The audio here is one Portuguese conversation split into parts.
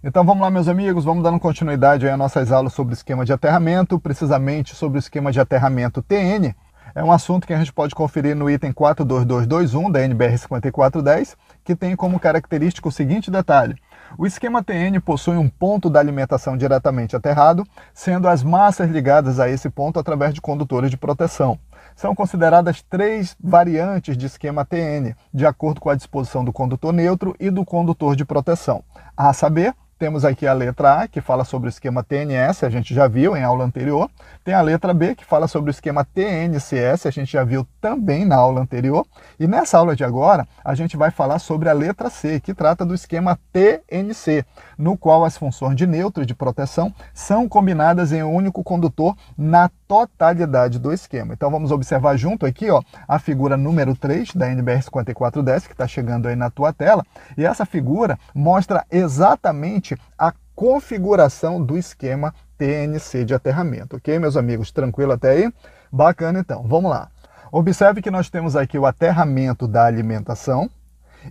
Então vamos lá, meus amigos, vamos dando continuidade aí às nossas aulas sobre o esquema de aterramento, precisamente sobre o esquema de aterramento TN. É um assunto que a gente pode conferir no item 42221 da NBR 5410, que tem como característica o seguinte detalhe. O esquema TN possui um ponto da alimentação diretamente aterrado, sendo as massas ligadas a esse ponto através de condutores de proteção. São consideradas três variantes de esquema TN, de acordo com a disposição do condutor neutro e do condutor de proteção. A saber, temos aqui a letra A, que fala sobre o esquema TNS, a gente já viu em aula anterior. Tem a letra B, que fala sobre o esquema TNCS, a gente já viu também na aula anterior. E nessa aula de agora, a gente vai falar sobre a letra C, que trata do esquema TNC, no qual as funções de neutro e de proteção são combinadas em um único condutor na totalidade do esquema. Então vamos observar junto aqui ó, a figura número 3 da NBR 5410, que está chegando aí na tua tela. E essa figura mostra exatamente a configuração do esquema TNC de aterramento, ok, meus amigos? Tranquilo até aí? Bacana, então. Vamos lá. Observe que nós temos aqui o aterramento da alimentação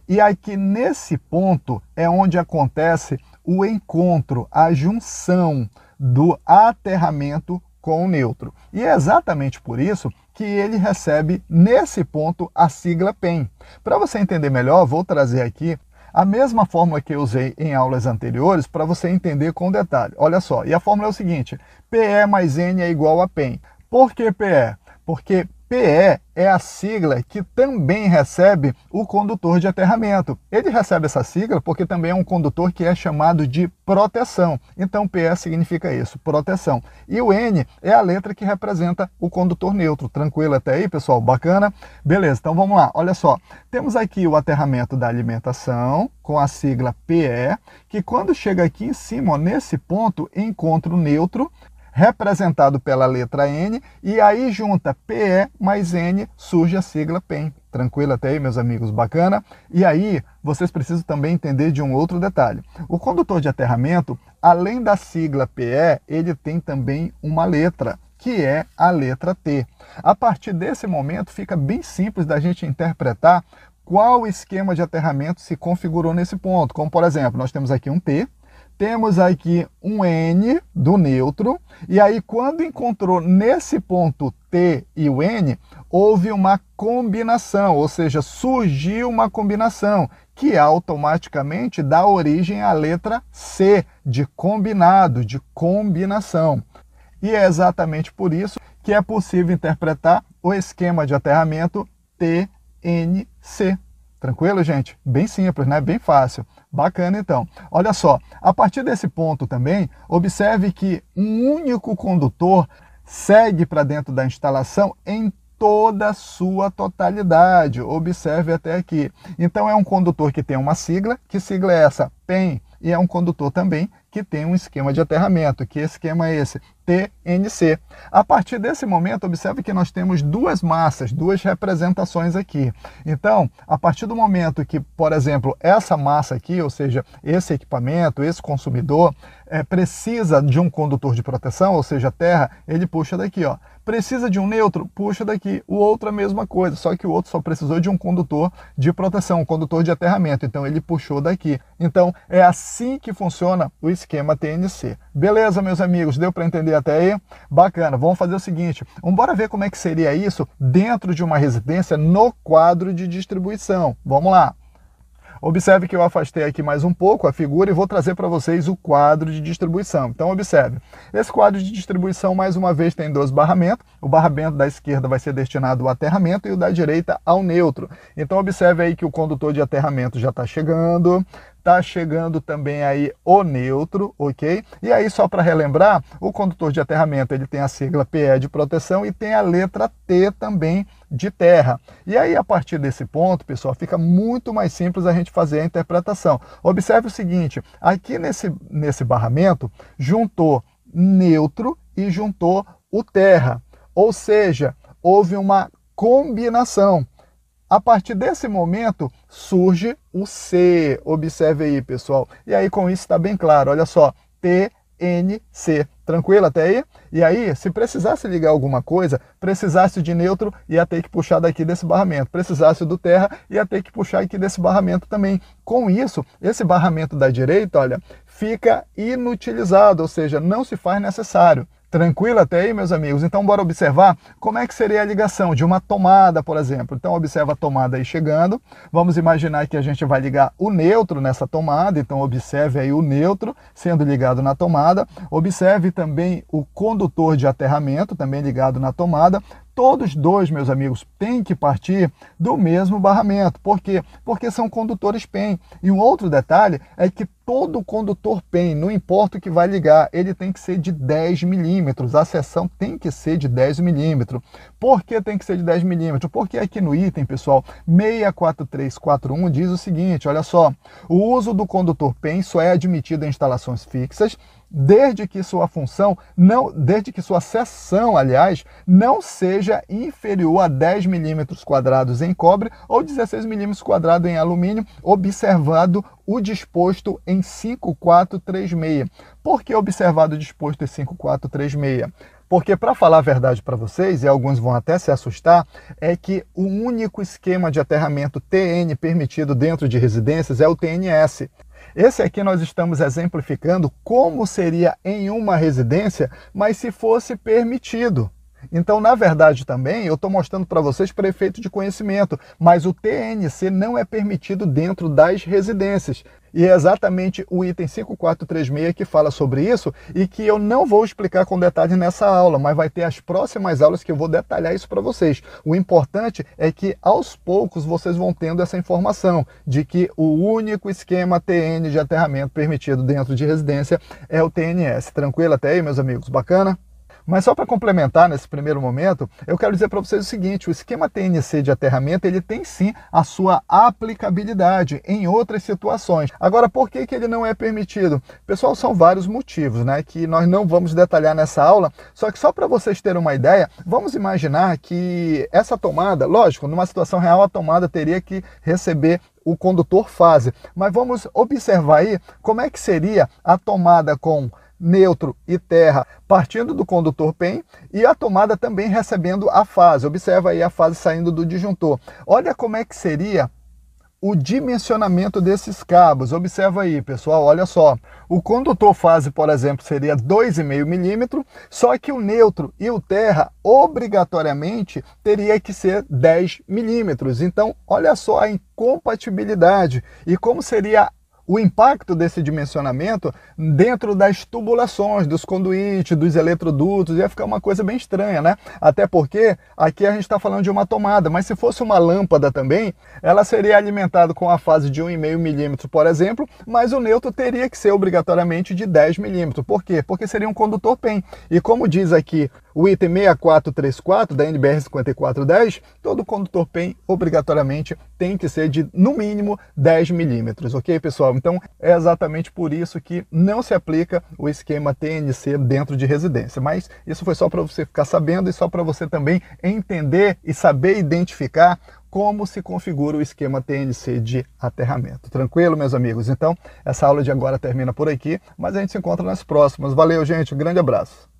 e aqui nesse ponto é onde acontece o encontro, a junção do aterramento com o neutro. E é exatamente por isso que ele recebe nesse ponto a sigla PEN. Para você entender melhor, vou trazer aqui a mesma fórmula que eu usei em aulas anteriores para você entender com detalhe. Olha só, e a fórmula é o seguinte, PE mais N é igual a PEN. Por que PE? Porque PE é a sigla que também recebe o condutor de aterramento. Ele recebe essa sigla porque também é um condutor que é chamado de proteção. Então PE significa isso, proteção. E o N é a letra que representa o condutor neutro. Tranquilo até aí, pessoal? Bacana? Beleza, então vamos lá. Olha só, temos aqui o aterramento da alimentação com a sigla PE, que quando chega aqui em cima, ó, nesse ponto, encontra o neutro, representado pela letra N, e aí junta PE mais N, surge a sigla PEN. Tranquilo até aí, meus amigos? Bacana? E aí, vocês precisam também entender de um outro detalhe. O condutor de aterramento, além da sigla PE, ele tem também uma letra, que é a letra T. A partir desse momento, fica bem simples da gente interpretar qual esquema de aterramento se configurou nesse ponto. Como, por exemplo, nós temos aqui um T, temos aqui um N do neutro, e aí quando encontrou nesse ponto T e o N, houve uma combinação, ou seja, surgiu uma combinação, que automaticamente dá origem à letra C, de combinado, de combinação. E é exatamente por isso que é possível interpretar o esquema de aterramento TNC. Tranquilo, gente? Bem simples, né? Bem fácil. Bacana, então. Olha só, a partir desse ponto também, observe que um único condutor segue para dentro da instalação em toda a sua totalidade. Observe até aqui. Então, é um condutor que tem uma sigla. Que sigla é essa? PEN. E é um condutor também que tem um esquema de aterramento. Que esquema é esse? TNC. A partir desse momento, observe que nós temos duas massas, duas representações aqui. Então, a partir do momento que, por exemplo, essa massa aqui, ou seja, esse equipamento, esse consumidor, precisa de um condutor de proteção, ou seja, terra, ele puxa daqui, ó. Precisa de um neutro? Puxa daqui. O outro é a mesma coisa, só que o outro só precisou de um condutor de proteção, um condutor de aterramento. Então, ele puxou daqui. Então, é assim que funciona o esquema TNC. Beleza, meus amigos? Deu para entender até aí? Bacana. Vamos fazer o seguinte. Vamos embora ver como é que seria isso dentro de uma residência no quadro de distribuição. Vamos lá. Observe que eu afastei aqui mais um pouco a figura e vou trazer para vocês o quadro de distribuição. Então observe, esse quadro de distribuição mais uma vez tem dois barramentos. O barramento da esquerda vai ser destinado ao aterramento e o da direita ao neutro. Então observe aí que o condutor de aterramento já está chegando. Está chegando também aí o neutro, ok? E aí, só para relembrar, o condutor de aterramento ele tem a sigla PE de proteção e tem a letra T também de terra. E aí, a partir desse ponto, pessoal, fica muito mais simples a gente fazer a interpretação. Observe o seguinte, aqui nesse barramento, juntou neutro e juntou o terra. Ou seja, houve uma combinação. A partir desse momento, surge o C. Observe aí, pessoal. E aí, com isso, está bem claro. Olha só, TNC. Tranquilo até aí? E aí, se precisasse ligar alguma coisa, precisasse de neutro, ia ter que puxar daqui desse barramento. Precisasse do terra, ia ter que puxar aqui desse barramento também. Com isso, esse barramento da direita, olha, fica inutilizado, ou seja, não se faz necessário. Tranquilo até aí, meus amigos? Então, bora observar como é que seria a ligação de uma tomada, por exemplo. Então, observa a tomada aí chegando. Vamos imaginar que a gente vai ligar o neutro nessa tomada. Então, observe aí o neutro sendo ligado na tomada. Observe também o condutor de aterramento, também ligado na tomada. Todos dois, meus amigos, têm que partir do mesmo barramento. Por quê? Porque são condutores PEM. E um outro detalhe é que todo condutor PEM, não importa o que vai ligar, ele tem que ser de 10 milímetros. A seção tem que ser de 10 milímetros. Por que tem que ser de 10 milímetros? Porque aqui no item, pessoal, 64341 diz o seguinte, olha só, o uso do condutor PEM só é admitido em instalações fixas, desde que sua seção, aliás, não seja inferior a 10 milímetros quadrados em cobre ou 16 milímetros quadrados em alumínio, observado o disposto em 5436. Por que observado o disposto em 5436? Porque, para falar a verdade para vocês, e alguns vão até se assustar, é que o único esquema de aterramento TN permitido dentro de residências é o TNS. Esse aqui nós estamos exemplificando como seria em uma residência, mas se fosse permitido. Então, na verdade, também, eu estou mostrando para vocês para efeito de conhecimento, mas o TNC não é permitido dentro das residências. E é exatamente o item 5436 que fala sobre isso e que eu não vou explicar com detalhe nessa aula, mas vai ter as próximas aulas que eu vou detalhar isso para vocês. O importante é que, aos poucos, vocês vão tendo essa informação de que o único esquema TN de aterramento permitido dentro de residência é o TNS. Tranquilo até aí, meus amigos? Bacana? Mas só para complementar nesse primeiro momento, eu quero dizer para vocês o seguinte, o esquema TNC de aterramento, ele tem sim a sua aplicabilidade em outras situações. Agora, por que ele não é permitido? Pessoal, são vários motivos, né, que nós não vamos detalhar nessa aula, só que só para vocês terem uma ideia, vamos imaginar que essa tomada, lógico, numa situação real a tomada teria que receber o condutor fase, mas vamos observar aí como é que seria a tomada com neutro e terra partindo do condutor PEM e a tomada também recebendo a fase. Observa aí a fase saindo do disjuntor. Olha como é que seria o dimensionamento desses cabos. Observa aí, pessoal, olha só. O condutor fase, por exemplo, seria 2,5 milímetros, só que o neutro e o terra obrigatoriamente teria que ser 10 milímetros. Então, olha só a incompatibilidade e como seria o impacto desse dimensionamento dentro das tubulações, dos conduítes, dos eletrodutos, ia ficar uma coisa bem estranha, né? Até porque aqui a gente está falando de uma tomada, mas se fosse uma lâmpada também, ela seria alimentada com a fase de 1,5 milímetro, por exemplo, mas o neutro teria que ser obrigatoriamente de 10 milímetros. Por quê? Porque seria um condutor PEM. E como diz aqui o item 6434 da NBR 5410, todo condutor PEM obrigatoriamente tem que ser de, no mínimo, 10 milímetros, ok, pessoal? Então, é exatamente por isso que não se aplica o esquema TNC dentro de residência. Mas isso foi só para você ficar sabendo e só para você também entender e saber identificar como se configura o esquema TNC de aterramento. Tranquilo, meus amigos? Então, essa aula de agora termina por aqui, mas a gente se encontra nas próximas. Valeu, gente. Um grande abraço.